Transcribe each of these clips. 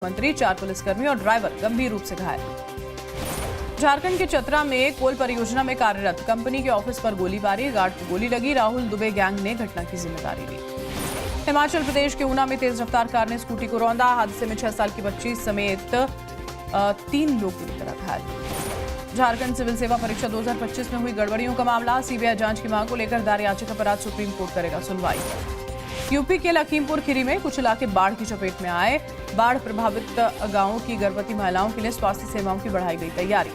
मंत्री, 4 पुलिसकर्मी और ड्राइवर गंभीर रूप से घायल। झारखंड के चतरा में कोल परियोजना में कार्यरत कंपनी के ऑफिस पर गोलीबारी, गार्ड को गोली लगी। राहुल दुबे गैंग ने घटना की जिम्मेदारी ली। हिमाचल प्रदेश के ऊना में तेज रफ्तार कार ने स्कूटी को रौंदा। हादसे में 6 साल की बच्ची समेत 3 लोग बुरी तरह घायल। झारखंड सिविल सेवा परीक्षा 2025 में हुई गड़बड़ियों का मामला, सीबीआई जांच की मांग को लेकर दायर याचिका पर आज सुप्रीम कोर्ट करेगा सुनवाई। यूपी के लखीमपुर खीरी में कुछ इलाके बाढ़ की चपेट में आए। बाढ़ प्रभावित गांवों की गर्भवती महिलाओं के लिए स्वास्थ्य सेवाओं की बढ़ाई गई तैयारी।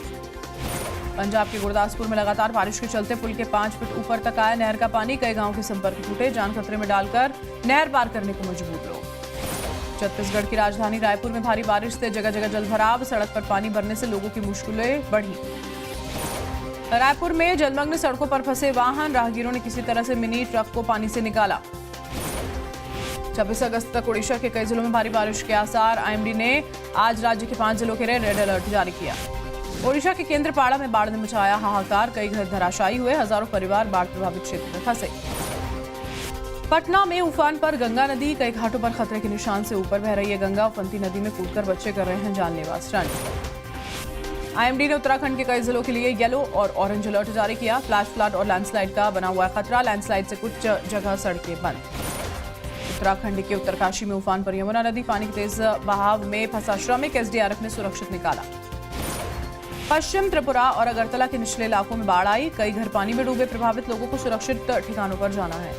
पंजाब के गुरदासपुर में लगातार बारिश के चलते पुल के 5 फीट ऊपर तक आया नहर का पानी। कई गांवों के संपर्क टूटे, जान खतरे में डालकर नहर पार करने को मजबूर लोग। छत्तीसगढ़ की राजधानी रायपुर में भारी बारिश से जगह जगह जलभराव, सड़क पर पानी भरने से लोगों की मुश्किलें बढ़ी। रायपुर में जलमग्न सड़कों पर फंसे वाहन, राहगीरों ने किसी तरह से मिनी ट्रक को पानी से निकाला। 26 अगस्त तक ओडिशा के कई जिलों में भारी बारिश के आसार। आईएमडी ने आज राज्य के 5 जिलों के लिए रेड अलर्ट जारी किया। ओडिशा के केंद्रपाड़ा में बाढ़ ने मचाया हाहाकार, कई घर धराशायी हुए, हजारों परिवार बाढ़ प्रभावित क्षेत्र में फंसे। पटना में उफान पर गंगा नदी, कई घाटों पर खतरे के निशान से ऊपर बह रही है गंगा। उफनती नदी में कूदकर बच्चे कर रहे हैं जानलेवा स्टंट। आईएमडी ने उत्तराखंड के कई जिलों के लिए येलो और ऑरेंज अलर्ट जारी किया। फ्लैश फ्लड और लैंडस्लाइड का बना हुआ है खतरा, लैंडस्लाइड से कुछ जगह सड़कें बंद। उत्तराखंड के उत्तरकाशी में उफान पर यमुना नदी, पानी के तेज बहाव में फंसा श्रमिक एसडीआरएफ ने सुरक्षित निकाला। पश्चिम त्रिपुरा और अगरतला के निचले इलाकों में बाढ़ आई, कई घर पानी में डूबे। प्रभावित लोगों को सुरक्षित ठिकानों पर जाना है।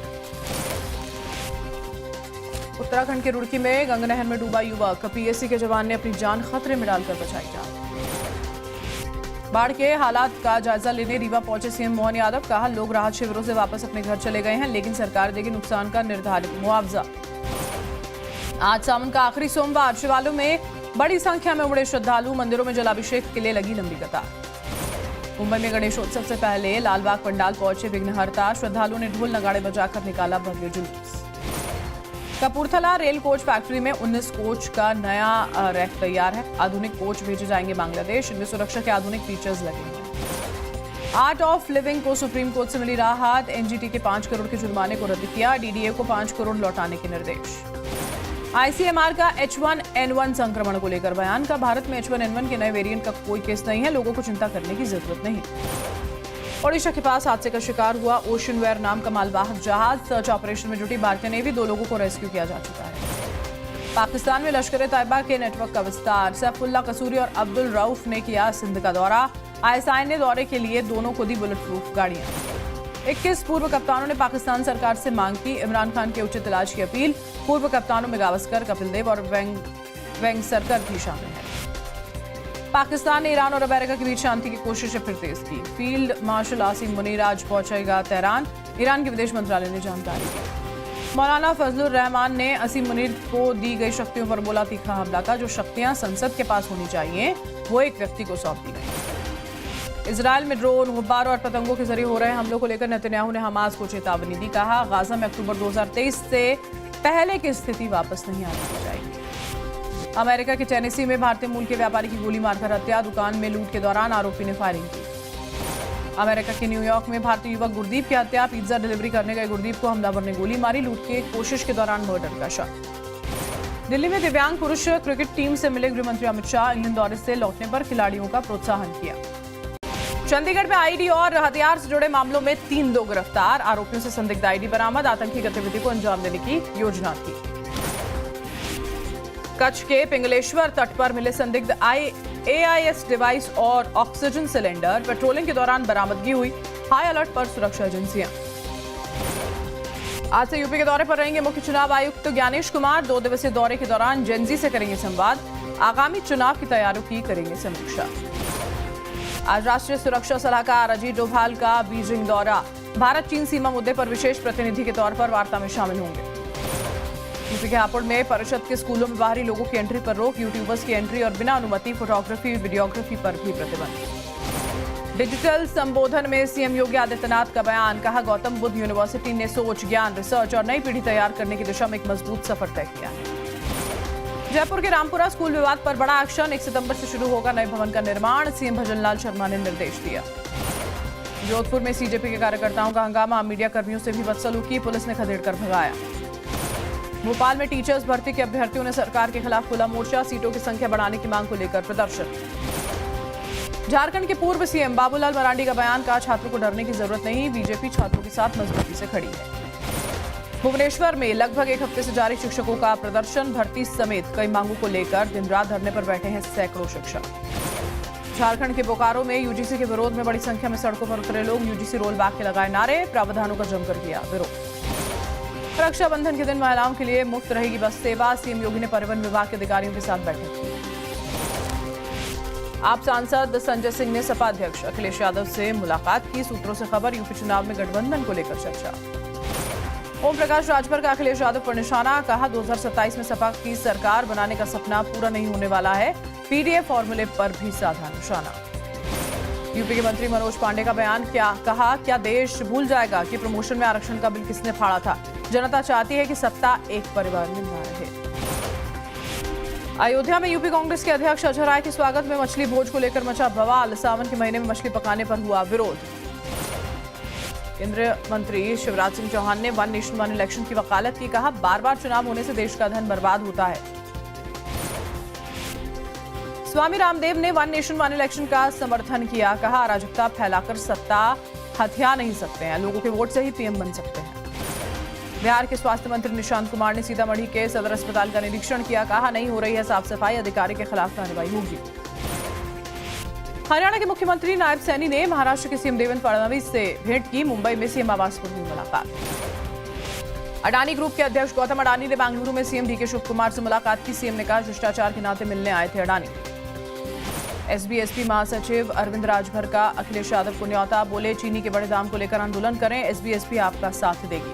उत्तराखंड के रुड़की में गंगा नहर में डूबा युवक, पीएससी के जवान ने अपनी जान खतरे में डालकर बचाई जान। बाढ़ के हालात का जायजा लेने रीवा पहुंचे सीएम मोहन यादव, कहा लोग राहत शिविरों से वापस अपने घर चले गए हैं, लेकिन सरकार देगी नुकसान का निर्धारित मुआवजा। आज सावन का आखिरी सोमवार, शिवालयों में बड़ी संख्या में उमड़े श्रद्धालु, मंदिरों में जलाभिषेक के लिए लगी लंबी कतार। मुंबई में गणेशोत्सव से पहले लालबाग पंडाल पहुंचे विघ्नहर्ता, श्रद्धालुओं ने ढोल नगाड़े बजाकर निकाला भव्य जुलूस। कपूरथला रेल कोच फैक्ट्री में 19 कोच का नया रैक तैयार है। आधुनिक कोच भेजे जाएंगे बांग्लादेश, इनमें सुरक्षा के आधुनिक फीचर्स लगे हैं। आर्ट ऑफ लिविंग को सुप्रीम कोर्ट से मिली राहत, एनजीटी के 5 करोड़ के जुर्माने को रद्द किया। डीडीए को 5 करोड़ लौटाने के निर्देश। आईसीएमआर का H1N1 संक्रमण को लेकर बयान, का भारत में H1N1 के नए वेरिएंट का कोई केस नहीं है, लोगों को चिंता करने की जरूरत नहीं। ओडिशा के पास हादसे का शिकार हुआ ओशन वेयर नाम का मालवाहक जहाज, सर्च ऑपरेशन में जुटी भारतीय नेवी, 2 लोगों को रेस्क्यू किया जा चुका है। पाकिस्तान में लश्कर तैयबा के नेटवर्क का विस्तार, सैफुल्ला कसूरी और अब्दुल रऊफ ने किया सिंध का दौरा। आईएसआई ने दौरे के लिए दोनों को दी बुलेट प्रूफ गाड़ियां। 21 पूर्व कप्तानों ने पाकिस्तान सरकार से मांग की इमरान खान के उचित इलाज की अपील। पूर्व कप्तानों में गावस्कर, कपिल देव और वेंगसरकर भी शामिल हैं। पाकिस्तान ने ईरान और अमेरिका के बीच शांति की कोशिशें फिर तेज की। फील्ड मार्शल आसिम मुनीर आज पहुंचेगा तेहरान, ईरान के विदेश मंत्रालय ने जानकारी दी। मौलाना फजलुर रहमान ने असीम मुनीर को दी गई शक्तियों पर बोला तीखा हमला का, जो शक्तियां संसद के पास होनी चाहिए वो एक व्यक्ति को सौंप दी गई। इजरायल में ड्रोन, गुब्बारों और पतंगों के जरिए हो रहे हमलों को लेकर नेतन्याहू ने हमास को चेतावनी दी, कहा गाजा में अक्टूबर 2023 से पहले की स्थिति वापस नहीं आने दी जाएगी। अमेरिका के टेनेसी में भारतीय मूल के व्यापारी की गोली मारकर हत्या, दुकान में लूट के दौरान आरोपी ने फायरिंग की। अमेरिका के न्यूयॉर्क में भारतीय युवक गुरदीप की हत्या, पिज्जा डिलीवरी करने गए गुरदीप को हमलावर ने गोली मारी, लूट की कोशिश के दौरान मर्डर का शक। दिल्ली में दिव्यांग पुरुष क्रिकेट टीम से मिले गृह मंत्री अमित शाह, इंग्लैंड दौरे से लौटने पर खिलाड़ियों का प्रोत्साहन किया। चंडीगढ़ में आईडी और हथियार से जुड़े मामलों में 3 लोग गिरफ्तार, आरोपियों से संदिग्ध आईडी बरामद, आतंकी गतिविधि को अंजाम देने की योजना थी। कच्छ के पिंगलेश्वर तट पर मिले संदिग्ध AIS डिवाइस और ऑक्सीजन सिलेंडर, पेट्रोलिंग के दौरान बरामदगी हुई, हाई अलर्ट पर सुरक्षा एजेंसियां। आज से यूपी के दौरे पर रहेंगे मुख्य चुनाव आयुक्त ज्ञानेश कुमार, 2 दिवसीय दौरे के दौरान जेनजी से करेंगे संवाद, आगामी चुनाव की तैयारियों की करेंगे समीक्षा। आज राष्ट्रीय सुरक्षा सलाहकार अजीत डोभाल का बीजिंग दौरा, भारत चीन सीमा मुद्दे पर विशेष प्रतिनिधि के तौर पर वार्ता में शामिल होंगे। यूपी के हापुड़ में परिषद के स्कूलों में बाहरी लोगों की एंट्री पर रोक, यूट्यूबर्स की एंट्री और बिना अनुमति फोटोग्राफी वीडियोग्राफी पर भी प्रतिबंध। डिजिटल संबोधन में सीएम योगी आदित्यनाथ का बयान, कहा गौतम बुद्ध यूनिवर्सिटी ने सोच, ज्ञान, रिसर्च और नई पीढ़ी तैयार करने की दिशा में एक मजबूत सफर तय किया है। जयपुर के रामपुरा स्कूल विवाद पर बड़ा एक्शन, 1 सितंबर से शुरू होगा नए भवन का निर्माण, सीएम भजनलाल शर्मा ने निर्देश दिया। जोधपुर में सीजेपी के कार्यकर्ताओं का हंगामा, मीडिया कर्मियों से भी बदसलूकी, पुलिस ने खदेड़कर भगाया। भोपाल में टीचर्स भर्ती के अभ्यर्थियों ने सरकार के खिलाफ खोला मोर्चा, सीटों की संख्या बढ़ाने की मांग को लेकर प्रदर्शन। झारखंड के पूर्व सीएम बाबूलाल मरांडी का बयान, कहा छात्रों को डरने की जरूरत नहीं, बीजेपी छात्रों के साथ मजबूती से खड़ी है। भुवनेश्वर में लगभग एक हफ्ते से जारी शिक्षकों का प्रदर्शन, भर्ती समेत कई मांगों को लेकर दिन रात धरने पर बैठे हैं सैकड़ों शिक्षक। झारखंड के बोकारो में यूजीसी के विरोध में बड़ी संख्या में सड़कों पर उतरे लोग, यूजीसी रोल बैक के लगाए नारे, प्रावधानों का जमकर किया विरोध। रक्षाबंधन के दिन महिलाओं के लिए मुफ्त रहेगी बस सेवा, सीएम योगी ने परिवहन विभाग के अधिकारियों के साथ बैठक की। आप सांसद संजय सिंह ने सपा अध्यक्ष अखिलेश यादव से मुलाकात की, सूत्रों से खबर, यूपी चुनाव में गठबंधन को लेकर चर्चा। ओम प्रकाश राजभर का अखिलेश यादव पर निशाना, कहा 2027 में सपा की सरकार बनाने का सपना पूरा नहीं होने वाला है, पीडीए फॉर्मूले पर भी साधा निशाना। यूपी के मंत्री मनोज पांडे का बयान, कहा क्या देश भूल जाएगा कि प्रमोशन में आरक्षण का बिल किसने फाड़ा था, जनता चाहती है कि सत्ता एक परिवार में ना रहे। अयोध्या में यूपी कांग्रेस के अध्यक्ष अजय राय के स्वागत में मछली भोज को लेकर मचा बवाल, सावन के महीने में मछली पकाने पर हुआ विरोध। केंद्रीय मंत्री शिवराज सिंह चौहान ने वन नेशन वन इलेक्शन की वकालत की, कहा बार बार चुनाव होने से देश का धन बर्बाद होता है। स्वामी रामदेव ने वन नेशन वन इलेक्शन का समर्थन किया, कहा अराजकता फैलाकर सत्ता हथिया नहीं सकते हैं, लोगों के वोट से ही पीएम बन सकते हैं। बिहार के स्वास्थ्य मंत्री निशांत कुमार ने सीतामढ़ी के सदर अस्पताल का निरीक्षण किया, कहा नहीं हो रही है साफ सफाई, अधिकारी के खिलाफ कार्रवाई होगी। हरियाणा के मुख्यमंत्री नायब सैनी ने महाराष्ट्र के सीएम देवेंद्र फडणवीस से भेंट की, मुंबई में सीएम आवास पर हुई मुलाकात। अडानी ग्रुप के अध्यक्ष गौतम अडानी ने बेंगलुरु में सीएम डीके शिव कुमार से मुलाकात की, सीएम ने कहा शिष्टाचार के नाते मिलने आए थे अडानी। एसबी-एसपी महासचिव अरविंद राजभर का अखिलेश यादव को न्यौता, बोले चीनी के बड़े दाम को लेकर आंदोलन करें, एसबी-एसपी आपका साथ देगी।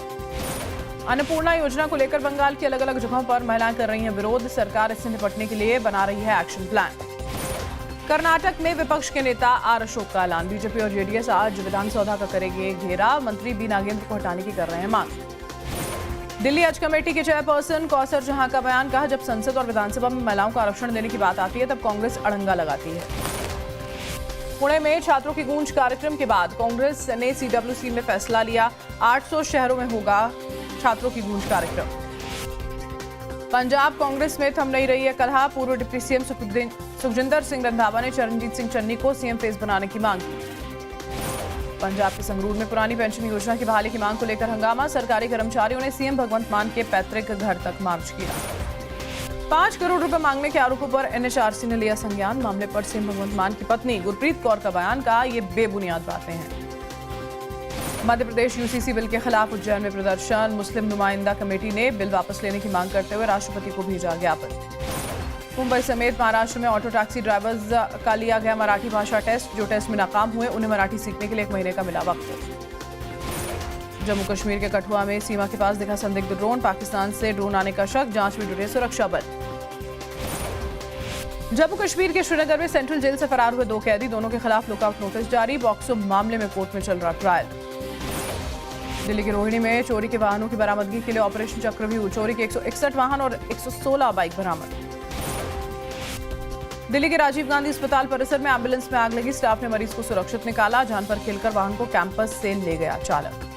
अन्नपूर्णा योजना को लेकर बंगाल की अलग अलग जगहों पर महिलाएं कर रही हैं विरोध, सरकार इससे निपटने के लिए बना रही है एक्शन प्लान। कर्नाटक में विपक्ष के नेता आर अशोक का ऐलान, बीजेपी और जेडीएस आज विधानसौधा का करेंगे घेरा, मंत्री बी नागेंद्र को हटाने की कर रहे हैं मांग। दिल्ली हज कमेटी के चेयरपर्सन कौसर जहां का बयान, कहा जब संसद और विधानसभा में महिलाओं को आरक्षण देने की बात आती है तब कांग्रेस अड़ंगा लगाती है। पुणे में छात्रों की गूंज कार्यक्रम के बाद कांग्रेस ने सीडब्ल्यूसी में फैसला लिया, 800 शहरों में होगा छात्रों की गूंज कार्यक्रम। पंजाब कांग्रेस में थम नहीं रही है कलह, पूर्व डिप्टी सीएम सुखजिंदर सिंह रंधावा ने चरणजीत सिंह चन्नी को सीएम फेस बनाने की मांग की। पंजाब के संगरूर में पुरानी पेंशन योजना की बहाली की मांग को लेकर हंगामा, सरकारी कर्मचारियों ने सीएम भगवंत मान के पैतृक घर तक मार्च किया। 5 करोड़ रुपए मांगने के आरोपों पर एनएचआरसी ने लिया संज्ञान, मामले पर सीएम भगवंत मान की पत्नी गुरप्रीत कौर का बयान, कहा ये बेबुनियाद बातें हैं। मध्य प्रदेश यूसीसी बिल के खिलाफ उज्जैन में प्रदर्शन, मुस्लिम नुमाइंदा कमेटी ने बिल वापस लेने की मांग करते हुए राष्ट्रपति को भेजा ज्ञापन। मुंबई समेत महाराष्ट्र में ऑटो टैक्सी ड्राइवर्स का लिया गया मराठी भाषा टेस्ट, जो टेस्ट में नाकाम हुए उन्हें मराठी सीखने के लिए 1 महीने का मिला वक्त। जम्मू कश्मीर के कठुआ में सीमा के पास दिखा संदिग्ध ड्रोन, पाकिस्तान से ड्रोन आने का शक, जांच में जुटे सुरक्षा बल। जम्मू कश्मीर के श्रीनगर में सेंट्रल जेल से फरार हुए 2 कैदी, दोनों के खिलाफ लुकआउट नोटिस जारी, बॉक्सो मामले में कोर्ट में चल रहा ट्रायल। दिल्ली के रोहिणी में चोरी के वाहनों की बरामदगी के लिए ऑपरेशन चक्रव्यूह, चोरी के 161 वाहन और 116 बाइक बरामद। दिल्ली के राजीव गांधी अस्पताल परिसर में एम्बुलेंस में आग लगी, स्टाफ ने मरीज को सुरक्षित निकाला, जान पर खेलकर वाहन को कैंपस से ले गया चालक।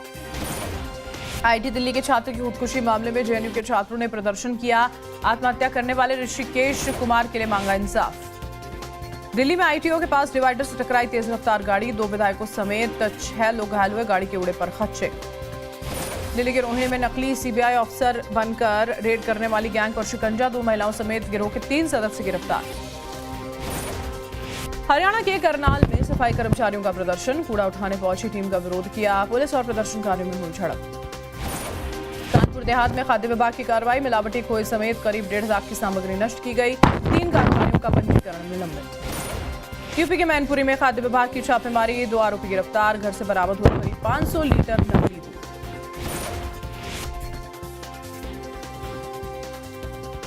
आईआईटी दिल्ली के छात्र की खुदकुशी मामले में जेएनयू के छात्रों ने प्रदर्शन किया, आत्महत्या करने वाले ऋषिकेश कुमार के लिए मांगा इंसाफ। दिल्ली में आईटीओ के पास डिवाइडर से टकराई तेज रफ्तार गाड़ी, 2 विधायकों समेत 6 लोग घायल हुए, गाड़ी के उड़े पर खदशे। दिल्ली के रोहिणी में नकली सीबीआई अफसर बनकर रेड करने वाली गैंग पर शिकंजा, 2 महिलाओं समेत गिरोह के 3 सदस्य गिरफ्तार। हरियाणा के करनाल में सफाई कर्मचारियों का प्रदर्शन, कूड़ा उठाने पहुंची टीम का विरोध किया, पुलिस और प्रदर्शनकारियों में हुई झड़प। कानपुर देहात में खाद्य विभाग की कार्रवाई, मिलावटी खोए समेत करीब 1.5 लाख की सामग्री नष्ट की गई, 3 कारोबारियों का पंजीकरण निलंबित। यूपी के मैनपुरी में खाद्य विभाग की छापेमारी, 2 आरोपी गिरफ्तार, घर से बरामद हुए करीब 500 लीटर नकली दूध।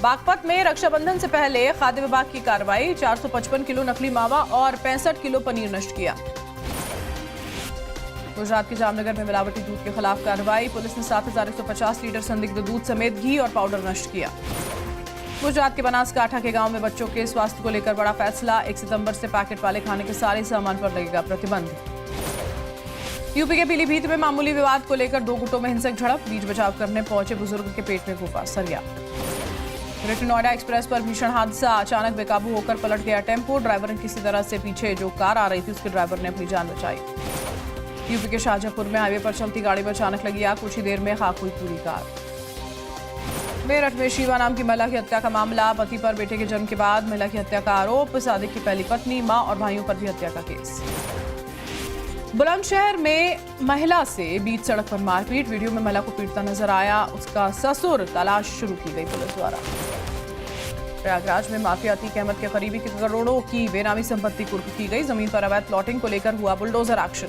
बागपत में रक्षाबंधन से पहले खाद्य विभाग की कार्रवाई, 455 किलो नकली मावा और 65 किलो पनीर नष्ट किया। गुजरात के जामनगर में मिलावटी दूध के खिलाफ कार्रवाई, पुलिस ने 7150 लीटर संदिग्ध दूध समेत घी और पाउडर नष्ट किया। गुजरात के बनासकांठा के गांव में बच्चों के स्वास्थ्य को लेकर बड़ा फैसला, 1 सितंबर से पैकेट वाले खाने के सारे सामान पर लगेगा प्रतिबंध। यूपी के पीलीभीत में मामूली विवाद को लेकर दो गुटों में हिंसक झड़प, बीच बचाव करने पहुंचे बुजुर्ग के पेट में घुसा सरिया। ग्रेटर नोएडा एक्सप्रेस पर भीषण हादसा, अचानक बेकाबू होकर पलट गया टेम्पो, ड्राइवर ने किसी तरह से पीछे जो कार आ रही थी उसके ड्राइवर ने अपनी जान बचाई। यूपी के शाहजहांपुर में हाईवे पर चलती गाड़ी में अचानक लगी आग, कुछ ही देर में खाक हुई पूरी कार। मेरठ में शिवा नाम की महिला की हत्या का मामला, पति पर बेटे के जन्म के बाद महिला की हत्या का आरोप, सादिक की पहली पत्नी, मां और भाइयों पर भी हत्या का केस। बुलंदशहर में महिला से बीच सड़क पर मारपीट, वीडियो में महिला को पीटता नजर आया उसका ससुर, तलाश शुरू की गई पुलिस द्वारा। प्रयागराज में माफिया अतीक अहमद के करीबी की करोड़ों की बेनामी संपत्ति कुर्क की गई, जमीन पर अवैध प्लॉटिंग को लेकर हुआ बुलडोजर एक्शन।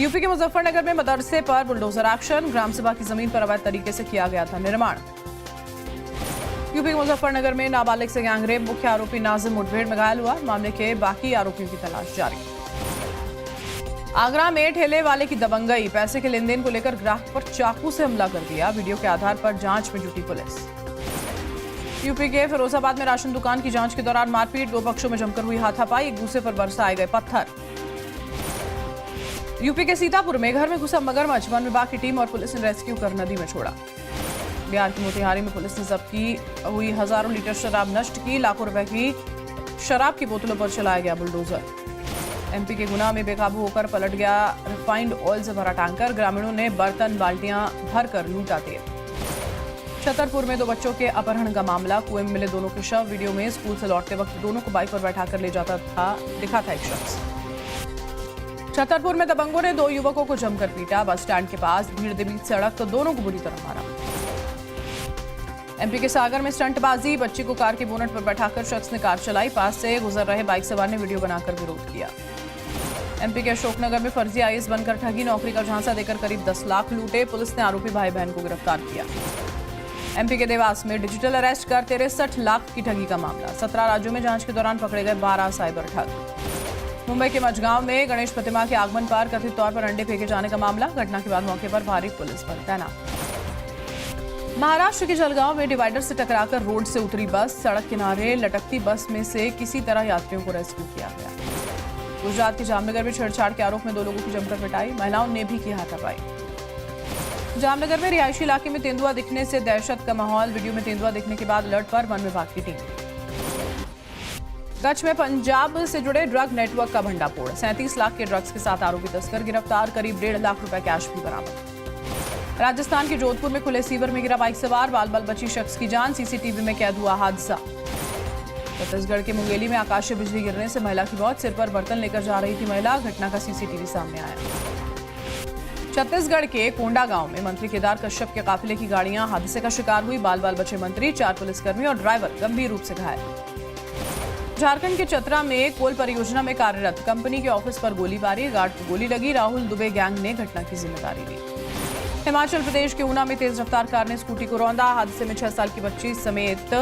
यूपी के मुजफ्फरनगर में मदरसे पर बुलडोजर एक्शन, ग्राम सभा की जमीन पर अवैध तरीके से किया गया था निर्माण। यूपी के मुजफ्फरनगर में नाबालिग से गैंगरेप, मुख्य आरोपी नाजिम मुठभेड़ में घायल हुआ, मामले के बाकी आरोपियों की तलाश जारी। आगरा में ठेले वाले की दबंगई, पैसे के लेन देन को लेकर ग्राहक पर चाकू से हमला कर दिया, वीडियो के आधार पर जांच में जुटी पुलिस। यूपी के फिरोजाबाद में राशन दुकान की जांच के दौरान मारपीट, दो पक्षों में जमकर हुई हाथापाई, एक दूसरे पर बरसाए गए पत्थर। यूपी के सीतापुर में घर में घुसा मगरमच्छ, वन विभाग की टीम और पुलिस ने रेस्क्यू कर नदी में छोड़ा। बिहार के मोतिहारी में पुलिस ने जब्त की हुई हजारों लीटर शराब नष्ट की, लाखों रुपए की शराब की बोतलों पर चलाया गया बुलडोजर। एमपी के गुना में बेकाबू होकर पलट गया रिफाइंड ऑयल से भरा टैंकर, ग्रामीणों ने बर्तन बाल्टियां भरकर लूटा तेल। छतरपुर में दो बच्चों के अपहरण का मामला, कुएं में मिले दोनों के शव, वीडियो में स्कूल से लौटते वक्त दोनों को बाइक पर बैठाकर ले जाता था दिखा था एक शख्स। छतरपुर में दबंगों ने दो युवकों को जमकर पीटा, बस स्टैंड के पास भीड़ के बीच सड़क तो दोनों को बुरी तरह मारा। एमपी के सागर में स्टंटबाजी, बच्ची को कार के बोनट पर बैठाकर शख्स ने कार चलाई, पास से गुजर रहे बाइक सवार ने वीडियो बनाकर विरोध किया। एमपी के अशोकनगर में फर्जी आईएएस बनकर ठगी, नौकरी का झांसा देकर करीब 10 लाख लूटे, पुलिस ने आरोपी भाई बहन को गिरफ्तार किया। एमपी के देवास में डिजिटल अरेस्ट कर 63 लाख की ठगी का मामला, 17 राज्यों में जांच के दौरान पकड़े गए 12 साइबर ठग। मुंबई के मझगांव में गणेश प्रतिमा के आगमन पर कथित तौर पर अंडे फेंके जाने का मामला, घटना के बाद मौके पर भारी पुलिस बल तैनात। महाराष्ट्र के जलगांव में डिवाइडर से टकराकर रोड से उतरी बस, सड़क किनारे लटकती बस में से किसी तरह यात्रियों को रेस्क्यू किया गया। गुजरात के जामनगर में छेड़छाड़ के आरोप में 2 लोगों की जमकर पिटाई, महिलाओं ने भी की हाथापाई। जामनगर में रिहायशी इलाके में तेंदुआ दिखने से दहशत का माहौल, वीडियो में तेंदुआ दिखने के बाद अलर्ट पर वन विभाग की टीम। कच्छ में पंजाब से जुड़े ड्रग नेटवर्क का भंडाफोड़, 37 लाख के ड्रग्स के साथ आरोपी तस्कर गिरफ्तार, करीब 1.5 लाख रुपए कैश भी बरामद। राजस्थान के जोधपुर में खुले सीवर में गिरा बाइक सवार, बाल बाल बची शख्स की जान, सीसीटीवी में कैद हुआ हादसा। छत्तीसगढ़ के मुंगेली में आकाशीय बिजली गिरने से महिला की मौत, सिर पर बर्तन लेकर जा रही थी महिला, घटना का सीसीटीवी सामने आया। छत्तीसगढ़ के कोंडा गांव में मंत्री केदार कश्यप के काफिले की गाड़ियां हादसे का शिकार हुई, बाल बाल बचे मंत्री, 4 पुलिसकर्मी और ड्राइवर गंभीर रूप से घायल। झारखंड के चतरा में कोल परियोजना में कार्यरत कंपनी के ऑफिस पर गोलीबारी, गार्ड को गोली लगी, राहुल दुबे गैंग ने घटना की जिम्मेदारी ली। हिमाचल प्रदेश के ऊना में तेज रफ्तार कार ने स्कूटी को रौंदा, हादसे में 6 साल की बच्ची समेत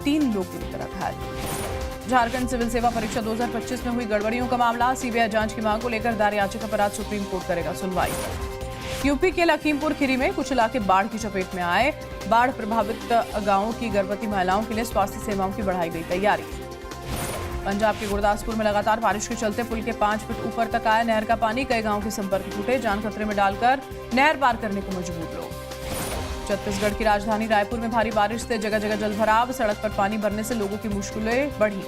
3 लोग बुरी तरह घायल। झारखंड सिविल सेवा परीक्षा 2025 में हुई गड़बड़ियों का मामला, सीबीआई जांच की मांग को लेकर दायर याचिका पर आज सुप्रीम कोर्ट करेगा सुनवाई। यूपी के लखीमपुर खीरी में कुछ इलाके बाढ़ की चपेट में आए, बाढ़ प्रभावित गांवों की गर्भवती महिलाओं के लिए स्वास्थ्य सेवाओं की बढ़ाई गई तैयारी। पंजाब के गुरदासपुर में लगातार बारिश के चलते पुल के 5 फीट ऊपर तक आया नहर का पानी, कई गांवों के संपर्क टूटे, जान खतरे में डालकर नहर पार करने को मजबूर लोग। छत्तीसगढ़ की राजधानी रायपुर में भारी बारिश से जगह जगह जलभराव, सड़क पर पानी भरने से लोगों की मुश्किलें बढ़ी।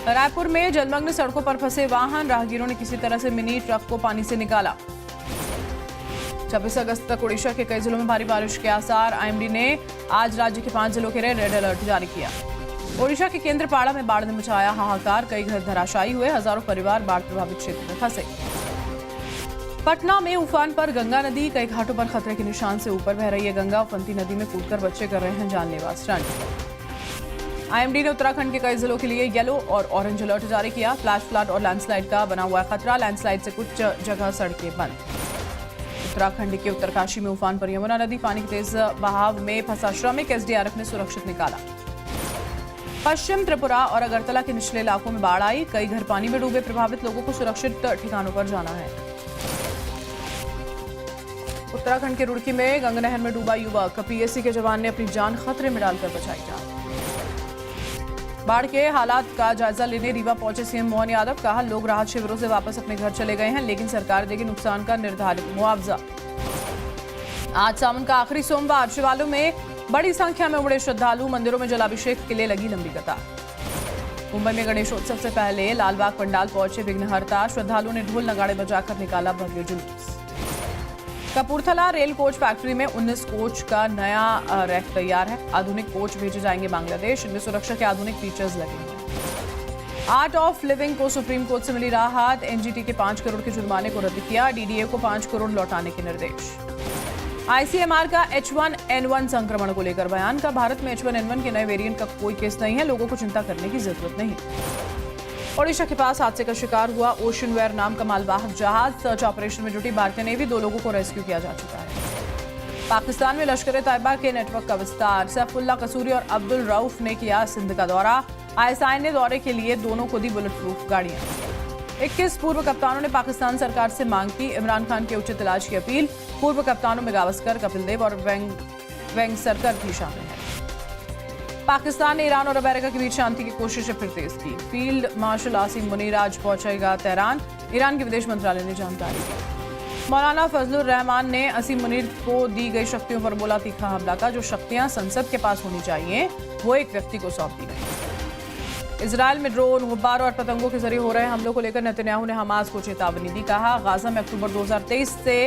रायपुर में जलमग्न सड़कों पर फंसे वाहन, राहगीरों ने किसी तरह से मिनी ट्रक को पानी से निकाला। 26 अगस्त तक ओडिशा के कई जिलों में भारी बारिश के आसार, आईएमडी ने आज राज्य के 5 जिलों के लिए रेड अलर्ट जारी किया। ओडिशा के केंद्रपाड़ा में बाढ़ ने मचाया हाहाकार, कई घर धराशायी हुए, हजारों परिवार बाढ़ प्रभावित क्षेत्र में फंसे। पटना में उफान पर गंगा नदी, कई घाटों पर खतरे के निशान से ऊपर बह रही है गंगा, उफनती नदी में कूदकर बच्चे कर रहे हैं जानलेवा स्टंट। आईएमडी ने उत्तराखंड के कई जिलों के लिए येलो और ऑरेंज अलर्ट जारी किया, फ्लैश फ्लड और लैंडस्लाइड का बना हुआ खतरा, लैंडस्लाइड से कुछ जगह सड़कें बंद। उत्तराखंड के उत्तरकाशी में उफान पर यमुना नदी, पानी के तेज बहाव में फंसा श्रमिक एसडीआरएफ ने सुरक्षित निकाला। पश्चिम त्रिपुरा और अगरतला के निचले इलाकों में बाढ़ आई, कई घर पानी में डूबे, प्रभावित लोगों को सुरक्षित ठिकानों पर जाना है। उत्तराखंड के रुड़की में गंगा नहर में डूबा युवक, पीएसी के जवान ने अपनी जान खतरे में डालकर बचाई जान। बाढ़ के हालात का जायजा लेने रीवा पहुंचे सीएम मोहन यादव। कहा, लोग राहत शिविरों से वापस अपने घर चले गए हैं, लेकिन सरकार देगी नुकसान का निर्धारित मुआवजा। आज सावन का आखिरी सोमवार, शिवालयों में बड़ी संख्या में उमड़े श्रद्धालु। मंदिरों में जलाभिषेक के लिए लगी लंबी कतार। मुंबई में गणेशोत्सव से पहले लालबाग पंडाल पहुंचे विघ्नहर्ता। श्रद्धालुओं ने ढोल नगाड़े बजाकर निकाला भव्य जुलूस। कपूरथला रेल कोच फैक्ट्री में 19 कोच का नया रैक तैयार है। आधुनिक कोच भेजे जाएंगे बांग्लादेश। इनमें सुरक्षा के आधुनिक फीचर्स लगे हैं। आर्ट ऑफ लिविंग को सुप्रीम कोर्ट से मिली राहत। एनजीटी के 5 करोड़ के जुर्माने को रद्द किया। डीडीए को 5 करोड़ लौटाने के निर्देश। आईसीएमआर का H1N1 संक्रमण को लेकर बयान। का भारत में H1N1 के नए वेरिएंट का कोई केस नहीं है, लोगों को चिंता करने की जरूरत नहीं। ओडिशा के पास हादसे का शिकार हुआ ओशन वेयर नाम का मालवाहक जहाज। सर्च ऑपरेशन में जुटी भारतीय नेवी। 2 लोगों को रेस्क्यू किया जा चुका है। पाकिस्तान में लश्कर तैयबा के नेटवर्क का विस्तार। सैफुल्ला कसूरी और अब्दुल रऊफ ने किया सिंध का दौरा। आईएसआई ने दौरे के लिए दोनों को दी बुलेट प्रूफ गाड़ियां। 21 पूर्व कप्तानों ने पाकिस्तान सरकार से मांग की इमरान खान के उचित इलाज की अपील। पूर्व कप्तानों में गावस्कर, कपिल देव और वेंगसरकर भी शामिल हैं। पाकिस्तान ने ईरान और अमेरिका के बीच शांति की कोशिशें फिर तेज की। फील्ड मार्शल आसिम मुनीर आज पहुंचेगा तेहरान। ईरान के विदेश मंत्रालय ने जानकारी दी। मौलाना फजलुर रहमान ने असीम मुनीर को दी गई शक्तियों पर बोला तीखा हमला का। जो शक्तियां संसद के पास होनी चाहिए वो एक व्यक्ति को सौंप दी गई। इजरायल में ड्रोन, गुब्बारों और पतंगों के जरिए हो रहे हमलों को लेकर नेतन्याहू ने हमास को चेतावनी दी। कहा, गाजा में अक्टूबर 2023 से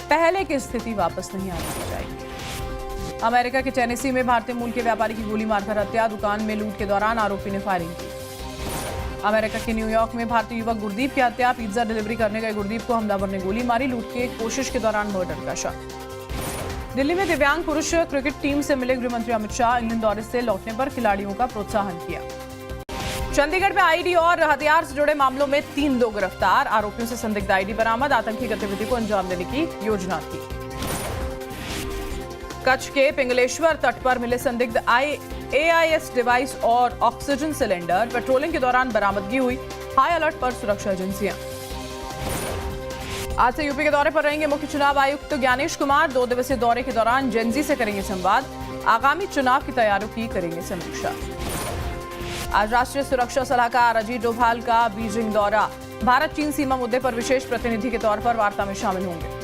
पहले की स्थिति वापस नहीं आने दी जाएगी। अमेरिका के टेनेसी में भारतीय मूल के व्यापारी की गोली मारकर हत्या। दुकान में लूट के दौरान आरोपी ने फायरिंग की। अमेरिका के न्यूयॉर्क में भारतीय युवक गुरदीप की हत्या। पिज्जा डिलीवरी करने गए गुरदीप को हमलावर ने गोली मारी। लूट की कोशिश के दौरान मर्डर का शक। दिल्ली में दिव्यांग पुरुष क्रिकेट टीम से मिले गृह मंत्री अमित शाह। इंग्लैंड दौरे से लौटने पर खिलाड़ियों का प्रोत्साहन किया। चंडीगढ़ में आईडी और हथियार से जुड़े मामलों में 3 लोग गिरफ्तार। आरोपियों से संदिग्ध आईडी बरामद। आतंकी गतिविधि को अंजाम देने की योजना थी। कच्छ के पिंगलेश्वर तट पर मिले संदिग्ध AIS डिवाइस और ऑक्सीजन सिलेंडर। पेट्रोलिंग के दौरान बरामदगी हुई। हाई अलर्ट पर सुरक्षा एजेंसियां। आज से यूपी के दौरे पर रहेंगे मुख्य चुनाव आयुक्त ज्ञानेश कुमार। 2 दिवसीय दौरे के दौरान जेनजी से करेंगे संवाद। आगामी चुनाव की तैयारियों की करेंगे समीक्षा। आज राष्ट्रीय सुरक्षा सलाहकार अजीत डोभाल का बीजिंग दौरा। भारत चीन सीमा मुद्दे पर विशेष प्रतिनिधि के तौर पर वार्ता में शामिल होंगे।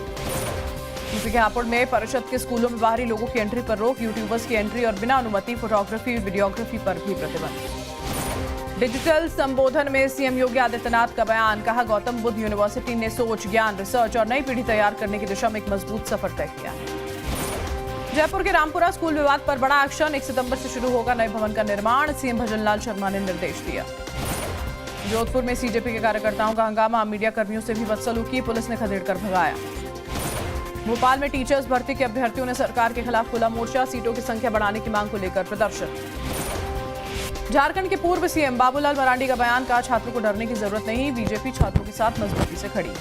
यूपी के हापुड़ में परिषद के स्कूलों में बाहरी लोगों की एंट्री पर रोक। यूट्यूबर्स की एंट्री और बिना अनुमति फोटोग्राफी वीडियोग्राफी पर भी प्रतिबंध। डिजिटल संबोधन में सीएम योगी आदित्यनाथ का बयान। कहा, गौतम बुद्ध यूनिवर्सिटी ने सोच, ज्ञान, रिसर्च और नई पीढ़ी तैयार करने की दिशा में एक मजबूत सफर तय किया है। जयपुर के रामपुरा स्कूल विवाद पर बड़ा एक्शन। 1 सितंबर से शुरू होगा नए भवन का निर्माण। सीएम भजनलाल शर्मा ने निर्देश दिया। जोधपुर में सीजेपी के कार्यकर्ताओं का हंगामा। मीडिया कर्मियों से भी बदसलूकी। पुलिस ने खदेड़कर भगाया। भोपाल में टीचर्स भर्ती के अभ्यर्थियों ने सरकार के खिलाफ खुला मोर्चा। सीटों की संख्या बढ़ाने की मांग को लेकर प्रदर्शन। झारखंड के पूर्व सीएम बाबूलाल मरांडी का बयान। कहा, छात्रों को डरने की जरूरत नहीं। बीजेपी छात्रों के साथ मजबूती से खड़ी है।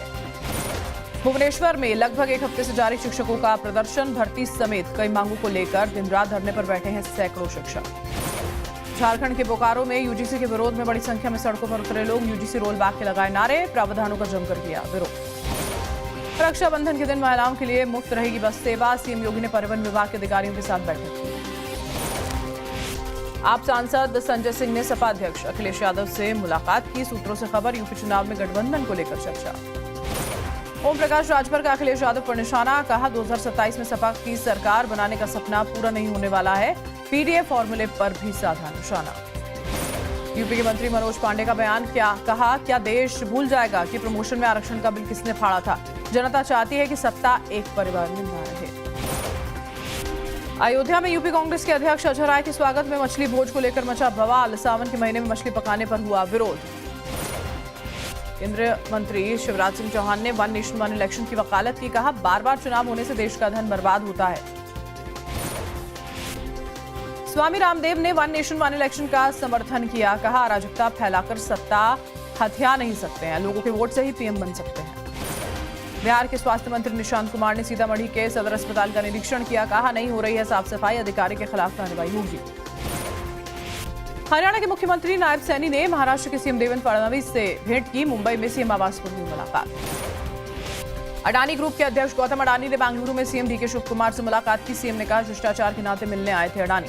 भुवनेश्वर में लगभग 1 हफ्ते से जारी शिक्षकों का प्रदर्शन। भर्ती समेत कई मांगों को लेकर दिन रात धरने पर बैठे हैं सैकड़ों शिक्षक। झारखंड के बोकारो में यूजीसी के विरोध में बड़ी संख्या में सड़कों पर उतरे लोग। यूजीसी रोल बैक के लगाए नारे। प्रावधानों का जमकर किया विरोध। रक्षाबंधन के दिन महिलाओं के लिए मुफ्त रहेगी बस सेवा। सीएम योगी ने परिवहन विभाग के अधिकारियों के साथ बैठक की। आप सांसद संजय सिंह ने सपा अध्यक्ष अखिलेश यादव से मुलाकात की। सूत्रों से खबर, यूपी चुनाव में गठबंधन को लेकर चर्चा। ओम प्रकाश राजभर का अखिलेश यादव पर निशाना। कहा, 2027 में सपा की सरकार बनाने का सपना पूरा नहीं होने वाला है। पीडीए फॉर्मूले पर भी साधा निशाना। यूपी के मंत्री मनोज पांडे का बयान। कहा, क्या देश भूल जाएगा कि प्रमोशन में आरक्षण का बिल किसने फाड़ा था। जनता चाहती है कि सत्ता एक परिवार में ना रहे। अयोध्या में यूपी कांग्रेस के अध्यक्ष अजय राय के स्वागत में मछली भोज को लेकर मचा बवाल। सावन के महीने में मछली पकाने पर हुआ विरोध। केंद्रीय मंत्री शिवराज सिंह चौहान ने 1 नेशन 1 इलेक्शन की वकालत की। कहा, बार-बार चुनाव होने से देश का धन बर्बाद होता है। स्वामी रामदेव ने 1 नेशन 1 इलेक्शन का समर्थन किया। कहा, अराजकता फैलाकर सत्ता हथिया नहीं सकते हैं। लोगों के वोट से ही पीएम बन सकते हैं। बिहार के स्वास्थ्य मंत्री निशांत कुमार ने सीतामढ़ी के सदर अस्पताल का निरीक्षण किया। कहा, नहीं हो रही है साफ सफाई, अधिकारी के खिलाफ कार्रवाई होगी। हरियाणा के मुख्यमंत्री नायब सैनी ने महाराष्ट्र के सीएम देवेंद्र फडणवीस से भेंट की। मुंबई में सीएम आवास पर हुई मुलाकात। अडानी ग्रुप के अध्यक्ष गौतम अडानी ने बेंगलुरु में सीएम डीके शिवकुमार से मुलाकात की। सीएम ने कहा, शिष्टाचार के नाते मिलने आए थे अडानी।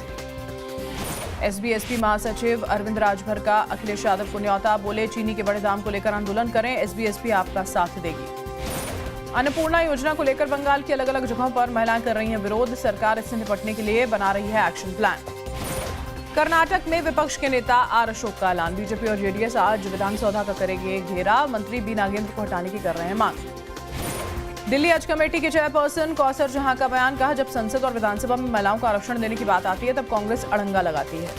एसबी एसपी महासचिव अरविंद राजभर का अखिलेश यादव को न्यौता, बोले चीनी के बढ़े दाम को लेकर आंदोलन करें, एसबी एसपी आपका साथ देगी। अन्नपूर्णा योजना को लेकर बंगाल की अलग अलग जगहों पर महिलाएं कर रही हैं विरोध, सरकार इससे निपटने के लिए बना रही है एक्शन प्लान। कर्नाटक में विपक्ष के नेता आर अशोक का ऐलान, बीजेपी और जेडीएस आज विधानसौधा का करेंगे घेरा, मंत्री बी नागेंद्र को हटाने की कर रहे हैं मांग। दिल्ली हज कमेटी के चेयरपर्सन कौसर जहां का बयान, कहा जब संसद और विधानसभा में महिलाओं को आरक्षण देने की बात आती है तब कांग्रेस अड़ंगा लगाती है।